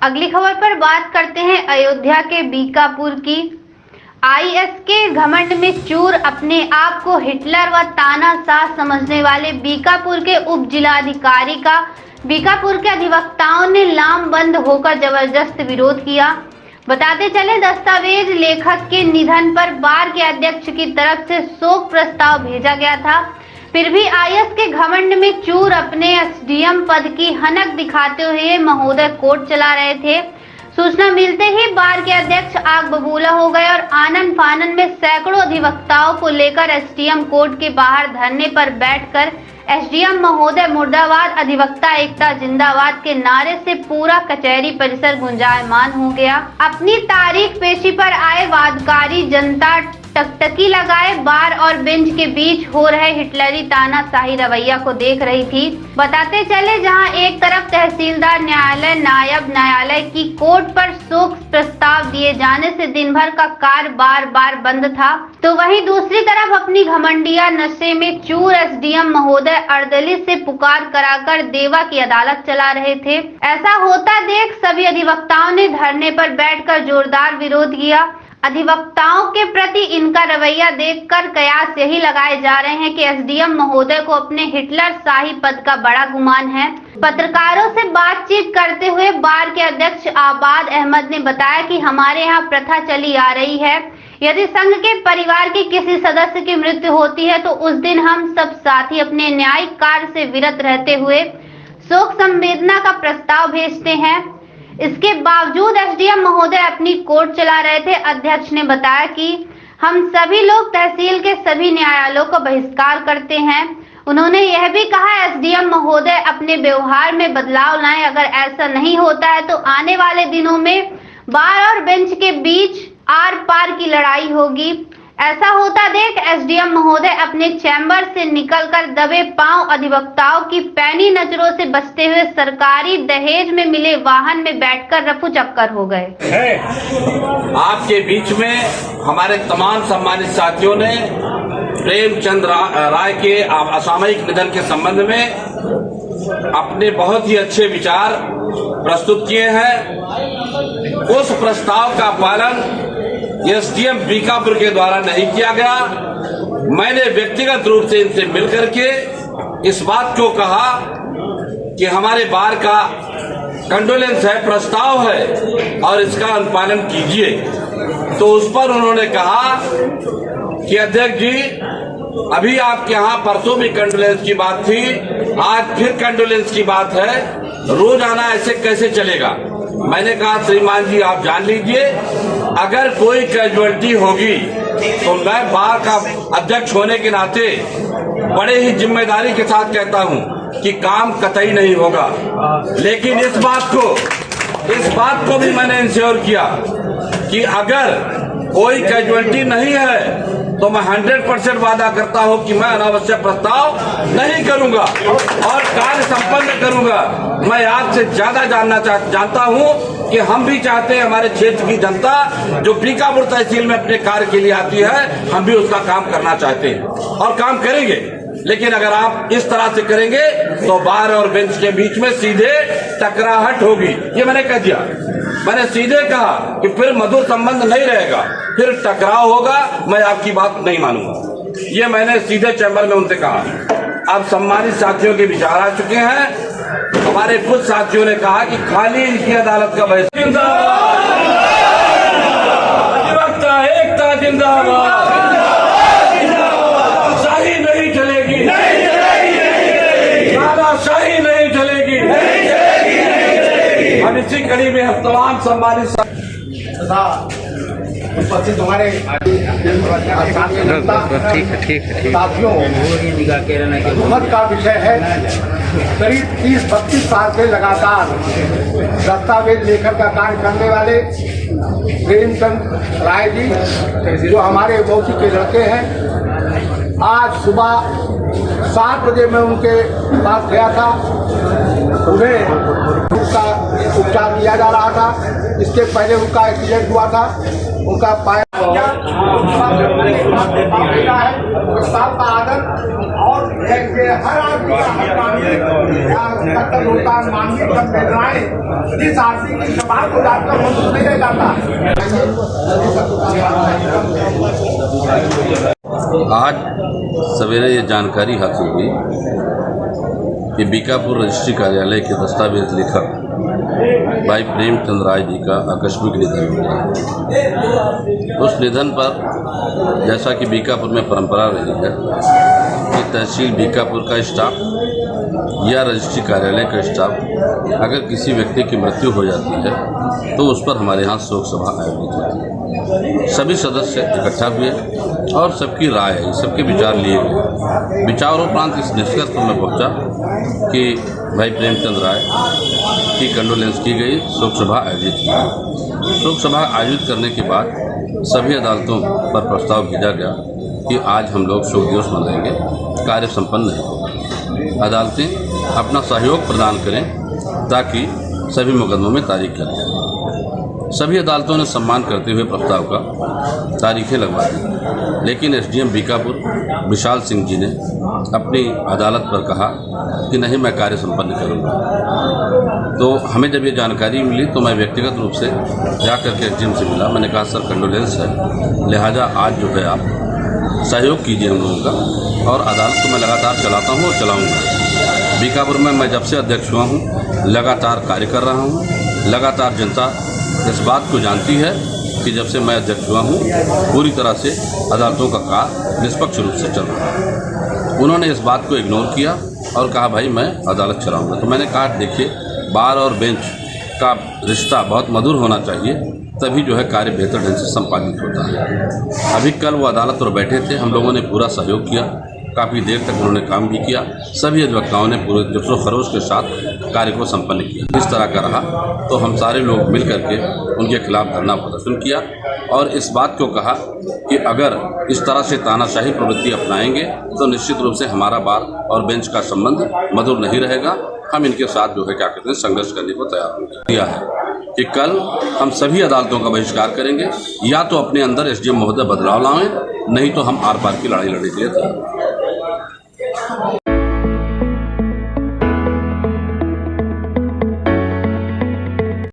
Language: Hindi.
अगली खबर पर बात करते हैं अयोध्या के बीकापुर की। आईएस के घमंड में चूर, अपने आप को हिटलर व तानाशाह समझने वाले बीकापुर के उप जिलाधिकारी का बीकापुर के अधिवक्ताओं ने लामबंद होकर जबरदस्त विरोध किया। बताते चले, दस्तावेज लेखक के निधन पर बार के अध्यक्ष की तरफ से शोक प्रस्ताव भेजा गया था, फिर भी आईएस के घमंड में चूर अपने एसडीएम पद की हनक दिखाते हुए महोदय कोर्ट चला रहे थे। सूचना मिलते ही बार के अध्यक्ष आग बबूला हो गए और आनन फानन में सैकड़ों अधिवक्ताओं को लेकर एसडीएम कोर्ट के बाहर धरने पर बैठकर एसडीएम महोदय मुर्दाबाद, अधिवक्ता एकता जिंदाबाद के नारे से पूरा कचहरी परिसर गुंजायमान हो गया। अपनी तारीख पेशी पर आए वादकारी जनता टकटकी लगाए बार और बेंच के बीच हो रहे हिटलरी तानाशाही रवैया को देख रही थी। बताते चले, जहां एक तरफ तहसीलदार न्यायालय, नायब न्यायालय की कोर्ट पर शोक प्रस्ताव दिए जाने से दिन भर का कार्य बार बंद था, तो वहीं दूसरी तरफ अपनी घमंडिया नशे में चूर एसडीएम महोदय अर्दली से पुकार कराकर देवा की अदालत चला रहे थे। ऐसा होता देख सभी अधिवक्ताओं ने धरने पर बैठकर जोरदार विरोध किया। अधिवक्ताओं के प्रति इनका रवैया देखकर कयास यही लगाए जा रहे हैं कि एसडीएम महोदय को अपने हिटलर शाही पद का बड़ा गुमान है। पत्रकारों से बातचीत करते हुए बार के अध्यक्ष आबाद अहमद ने बताया कि हमारे यहाँ प्रथा चली आ रही है, यदि संघ के परिवार के किसी सदस्य की मृत्यु होती है तो उस दिन हम सब साथी अपने न्यायिक कार्य से विरत रहते हुए शोक संवेदना का प्रस्ताव भेजते हैं। इसके बावजूद एसडीएम महोदय अपनी कोर्ट चला रहे थे। अध्यक्ष ने बताया कि हम सभी लोग तहसील के सभी न्यायालयों का बहिष्कार करते हैं। उन्होंने यह भी कहा, एसडीएम महोदय अपने व्यवहार में बदलाव लाएं, अगर ऐसा नहीं होता है तो आने वाले दिनों में बार और बेंच के बीच आर पार की लड़ाई होगी। ऐसा होता देख एसडीएम महोदय अपने चैम्बर से निकलकर दबे पांव अधिवक्ताओं की पैनी नजरों से बचते हुए सरकारी दहेज में मिले वाहन में बैठकर रफू चक्कर हो गए। आपके बीच में हमारे तमाम सम्मानित साथियों ने प्रेमचंद राय के असामयिक निधन के संबंध में अपने बहुत ही अच्छे विचार प्रस्तुत किए हैं। उस प्रस्ताव का पालन एसडीएम बीकापुर के द्वारा नहीं किया गया। मैंने व्यक्तिगत रूप से इनसे मिलकर के इस बात को कहा कि हमारे बार का कंडोलेंस है, प्रस्ताव है और इसका अनुपालन कीजिए। तो उस पर उन्होंने कहा कि अध्यक्ष जी, अभी आपके यहाँ परसों भी कंडोलेंस की बात थी, आज फिर कंडोलेंस की बात है, रोज आना ऐसे कैसे चलेगा। मैंने कहा, श्रीमान जी आप जान लीजिए, अगर कोई कैजुअलिटी होगी तो मैं बार का अध्यक्ष होने के नाते बड़े ही जिम्मेदारी के साथ कहता हूं कि काम कतई नहीं होगा। लेकिन इस बात को भी मैंने इंश्योर किया कि अगर कोई कैजुअलिटी नहीं है तो मैं 100% वादा करता हूं कि मैं अनावश्यक प्रस्ताव नहीं करूंगा और कार्य संपन्न करूंगा। मैं आपसे ज्यादा जानता हूं कि हम भी चाहते हैं, हमारे क्षेत्र की जनता जो बीकापुर तहसील में अपने कार्य के लिए आती है, हम भी उसका काम करना चाहते हैं और काम करेंगे। लेकिन अगर आप इस तरह से करेंगे तो बार और बेंच के बीच में सीधे टकराहट होगी। ये मैंने कह दिया, मैंने सीधे कहा कि फिर मधुर संबंध नहीं रहेगा, फिर टकराव होगा, मैं आपकी बात नहीं मानूंगा। ये मैंने सीधे चैम्बर में उनसे कहा। अब सम्मानित साथियों के विचार आ चुके हैं। हमारे कुछ साथियों ने कहा कि खाली इनकी अदालत का बहिष्कार, अधिवक्ता एकता जिंदाबाद, शाही नहीं चलेगी, शाही नहीं चलेगी। हम इसी कड़ी में हम तमाम सम्मानित उपस्थित हमारे साथियों, दुखद का विषय है। करीब 30-32 साल से लगातार दस्तावेज लेखन का कार्य करने वाले प्रेमचंद राय जी, जो हमारे मौसी के लड़के हैं, आज सुबह 7 बजे मैं उनके पास गया था। उन्हें उनका उपचार किया जा रहा था। इसके पहले उनका एक्सीडेंट हुआ था, उनका पाया प्रस्ताव का आदर और हर आदमी का हर कत्ल होता है, मानवीय संवेदनाएं जिस आदमी की समाज को जाकर महसूस नहीं रह जाता। आज सवेरे ये जानकारी हासिल हुई कि बीकापुर रजिस्ट्री कार्यालय के दस्तावेज लेखक भाई प्रेमचंद राय जी का आकस्मिक निधन हो गया। उस निधन पर जैसा कि बीकापुर में परंपरा रही है कि तहसील बीकापुर का स्टाफ या रजिस्ट्री कार्यालय का स्टाफ अगर किसी व्यक्ति की मृत्यु हो जाती है तो उस पर हमारे यहाँ शोक सभा आयोजित होती है। सभी सदस्य इकट्ठा हुए और सबकी राय सबके विचार लिए गए। विचारोपरांत इस निष्कर्ष पर मैं पहुँचा कि भाई प्रेमचंद राय की कंडोलेंस की गई, शोक सभा आयोजित की। शोक सभा आयोजित करने के बाद सभी अदालतों पर प्रस्ताव भेजा गया कि आज हम लोग शोक दिवस मनाएंगे, कार्य संपन्न नहीं होगा। अदालतें अपना सहयोग प्रदान करें ताकि सभी मुकदमों में तारीख लगे। सभी अदालतों ने सम्मान करते हुए प्रस्ताव का तारीखें लगवा दी, लेकिन एसडीएम बीकापुर विशाल सिंह जी ने अपनी अदालत पर कहा कि नहीं, मैं कार्य संपन्न करूंगा। तो हमें जब ये जानकारी मिली तो मैं व्यक्तिगत रूप से जाकर के एसडीएम से मिला। मैंने कहा सर कंडोलेंस है, लिहाजा आज जो है आप सहयोग कीजिए हम लोगों का, और अदालत को मैं लगातार चलाता हूँ और चलाऊँगा। बीकापुर में मैं जब से अध्यक्ष हुआ हूँ लगातार कार्य कर रहा हूँ। लगातार जनता इस बात को जानती है कि जब से मैं अध्यक्ष हुआ हूँ पूरी तरह से अदालतों का कार्य निष्पक्ष रूप से चल रहा है। उन्होंने इस बात को इग्नोर किया और कहा भाई मैं अदालत चलाऊँगा। तो मैंने कहा देखिए, बार और बेंच का रिश्ता बहुत मधुर होना चाहिए, तभी जो है कार्य बेहतर ढंग से संपादित होता है। अभी कल वो अदालत पर बैठे थे, हम लोगों ने पूरा सहयोग किया, काफ़ी देर तक उन्होंने काम भी किया। सभी अधिवक्ताओं ने पूरे जोश व खरोश के साथ कार्य को संपन्न किया। इस तरह का रहा तो हम सारे लोग मिल करके उनके खिलाफ धरना प्रदर्शन किया और इस बात को कहा कि अगर इस तरह से तानाशाही प्रवृत्ति अपनाएंगे तो निश्चित रूप से हमारा बार और बेंच का संबंध मधुर नहीं रहेगा। हम इनके साथ जो है क्या कहते हैं संघर्ष करने को तैयार हो गया है कि कल हम सभी अदालतों का बहिष्कार करेंगे, या तो अपने अंदर एसडीएम महोदय बदलाव लाएं, नहीं तो हम आर पार की लड़ाई लड़ने के लिए तैयार हैं।